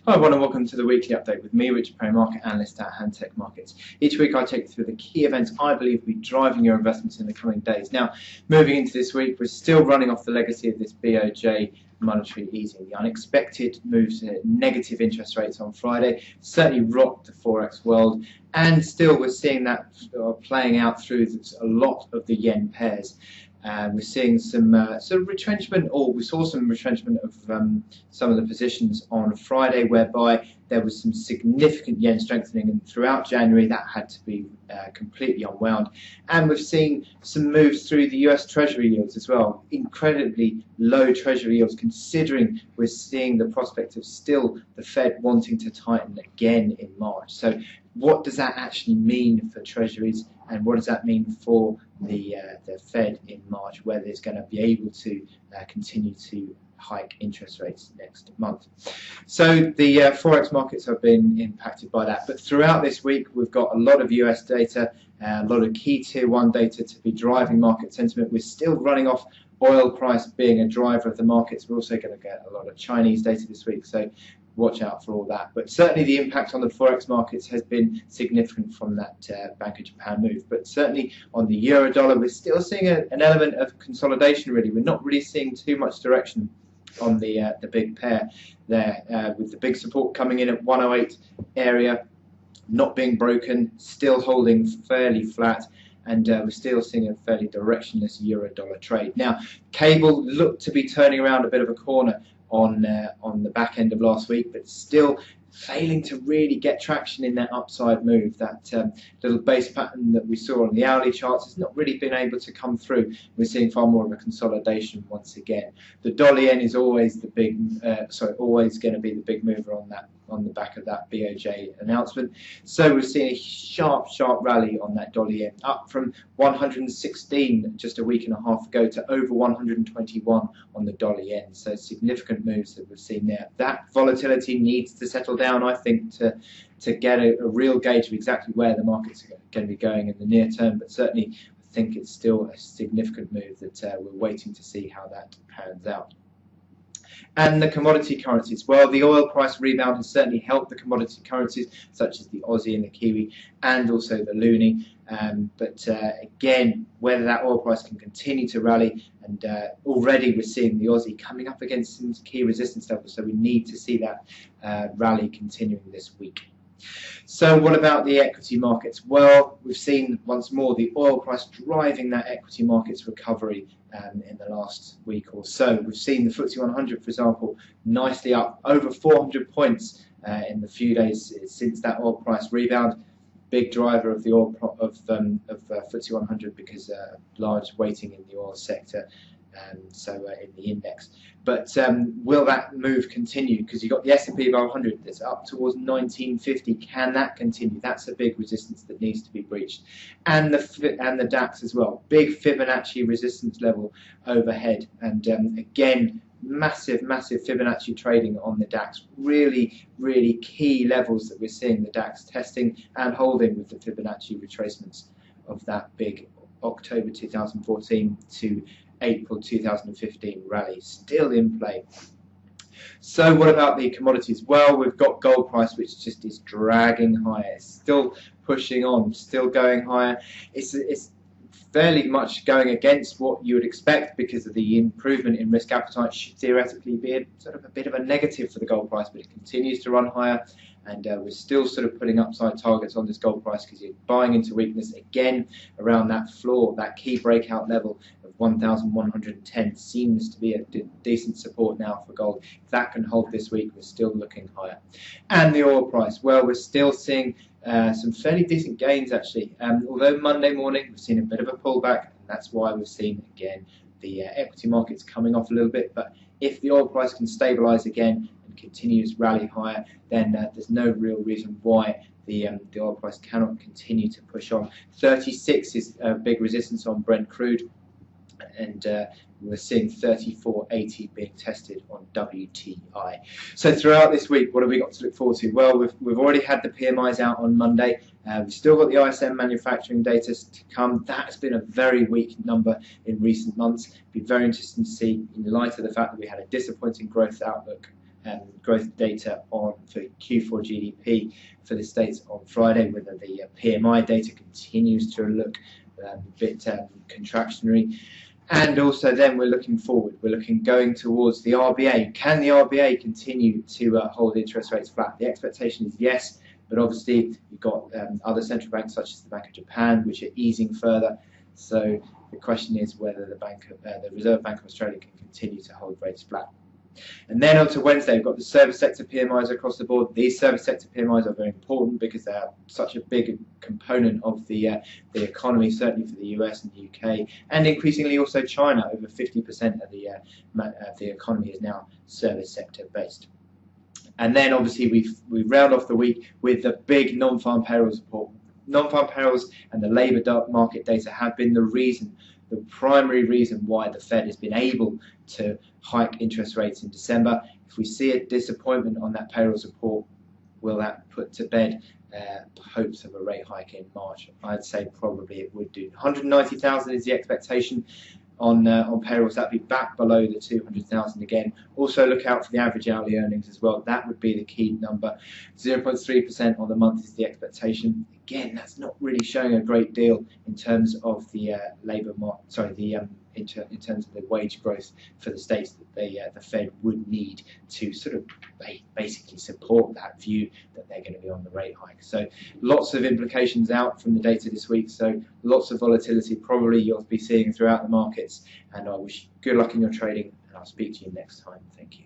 Hi everyone and welcome to the weekly update with me, Richard Perry, market analyst at Handtech Markets. Each week I take you through the key events I believe will be driving your investments in the coming days. Now, moving into this week, we're still running off the legacy of this BOJ monetary easing. The unexpected moves to negative interest rates on Friday certainly rocked the forex world, and still we're seeing that playing out through a lot of the yen pairs. We're seeing some sort of retrenchment, or we saw some retrenchment of some of the positions on Friday, whereby there was some significant yen strengthening, and throughout January that had to be completely unwound. And we've seen some moves through the US Treasury yields as well, incredibly low Treasury yields, considering we're seeing the prospect of still the Fed wanting to tighten again in March. So what does that actually mean for Treasuries, and what does that mean for the Fed in March, whether it's going to be able to continue to hike interest rates next month? So the forex markets have been impacted by that, but throughout this week we've got a lot of US data, a lot of key tier 1 data to be driving market sentiment. We're still running off oil price being a driver of the markets. We're also going to get a lot of Chinese data this week, so watch out for all that. But certainly the impact on the forex markets has been significant from that Bank of Japan move. But certainly on the euro dollar, we're still seeing an element of consolidation. Really, we're not really seeing too much direction on the big pair there, with the big support coming in at 108 area, not being broken, still holding fairly flat. And we're still seeing a fairly directionless euro-dollar trade. Now, cable looked to be turning around a bit of a corner on the back end of last week, but still failing to really get traction in that upside move. That little base pattern that we saw on the hourly charts has not really been able to come through. We're seeing far more of a consolidation once again. The dollar yen is always the big, always going to be the big mover on the back of that BOJ announcement. So we've seen a sharp rally on that dollar yen, up from 116 just a week and a half ago to over 121 on the dollar yen. So significant moves that we've seen there. That volatility needs to settle down, I think, to get a real gauge of exactly where the markets are going to be going in the near term. But certainly I think it's still a significant move that we're waiting to see how that pans out. And the commodity currencies, well, the oil price rebound has certainly helped the commodity currencies such as the Aussie and the Kiwi, and also the Loonie. But again, whether that oil price can continue to rally, and already we're seeing the Aussie coming up against some key resistance levels, so we need to see that rally continuing this week. So what about the equity markets? Well, we've seen once more the oil price driving that equity markets recovery in the last week or so. We've seen the FTSE 100, for example, nicely up over 400 points in the few days since that oil price rebound. Big driver of the oil FTSE 100 because large weighting in the oil sector. In the index. But will that move continue? Because you've got the S&P 500 that's up towards 1950. Can that continue? That's a big resistance that needs to be breached. And the DAX as well. Big Fibonacci resistance level overhead. And again, massive Fibonacci trading on the DAX. Really key levels that we're seeing the DAX testing and holding with the Fibonacci retracements of that big October 2014 to April 2015 rally still in play. So what about the commodities? Well, we've got gold price, which just is dragging higher. It's still pushing on, still going higher. It's fairly much going against what you would expect, because of the improvement in risk appetite should theoretically be a bit of a negative for the gold price, but it continues to run higher. And we're still sort of putting upside targets on this gold price because you're buying into weakness again around that floor. That key breakout level of 1,110 seems to be a decent support now for gold. If that can hold this week, we're still looking higher. And the oil price, well, we're still seeing some fairly decent gains actually. Although Monday morning we've seen a bit of a pullback, and that's why we've seen again the equity markets coming off a little bit. But if the oil price can stabilize again and continues rally higher, then there's no real reason why the oil price cannot continue to push on. 36 is a big resistance on Brent crude, and we're seeing 34.80 being tested on WTI. So throughout this week, what have we got to look forward to? Well, we've already had the PMIs out on Monday. We've still got the ISM manufacturing data to come. That's been a very weak number in recent months. It'd be very interesting to see, in light of the fact that we had a disappointing growth outlook growth data for Q4 GDP for the States on Friday, whether the PMI data continues to look a bit contractionary. And also then we're looking forward, we're looking going towards the RBA. Can the RBA continue to hold interest rates flat? The expectation is yes, but obviously you've got other central banks such as the Bank of Japan, which are easing further. So the question is whether the Reserve Bank of Australia can continue to hold rates flat. And then on to Wednesday, we've got the service sector PMIs across the board. These service sector PMIs are very important because they are such a big component of the economy, certainly for the US and the UK, and increasingly also China. Over 50% of the economy is now service sector based. And then obviously we round off the week with the big non-farm payrolls report. Non-farm payrolls and the labour market data have been the primary reason why the Fed has been able to hike interest rates in December. If we see a disappointment on that payrolls report, will that put to bed hopes of a rate hike in March? I'd say probably it would do. 190,000 is the expectation on payrolls. That'd be back below the 200,000 again. Also look out for the average hourly earnings as well. That would be the key number. 0.3% on the month is the expectation. Again, that's not really showing a great deal in terms of the in terms of the wage growth for the states that the Fed would need to sort of basically support that view that they're going to be on the rate hike. So lots of implications out from the data this week. So lots of volatility probably you'll be seeing throughout the markets. And I wish you good luck in your trading, and I'll speak to you next time. Thank you.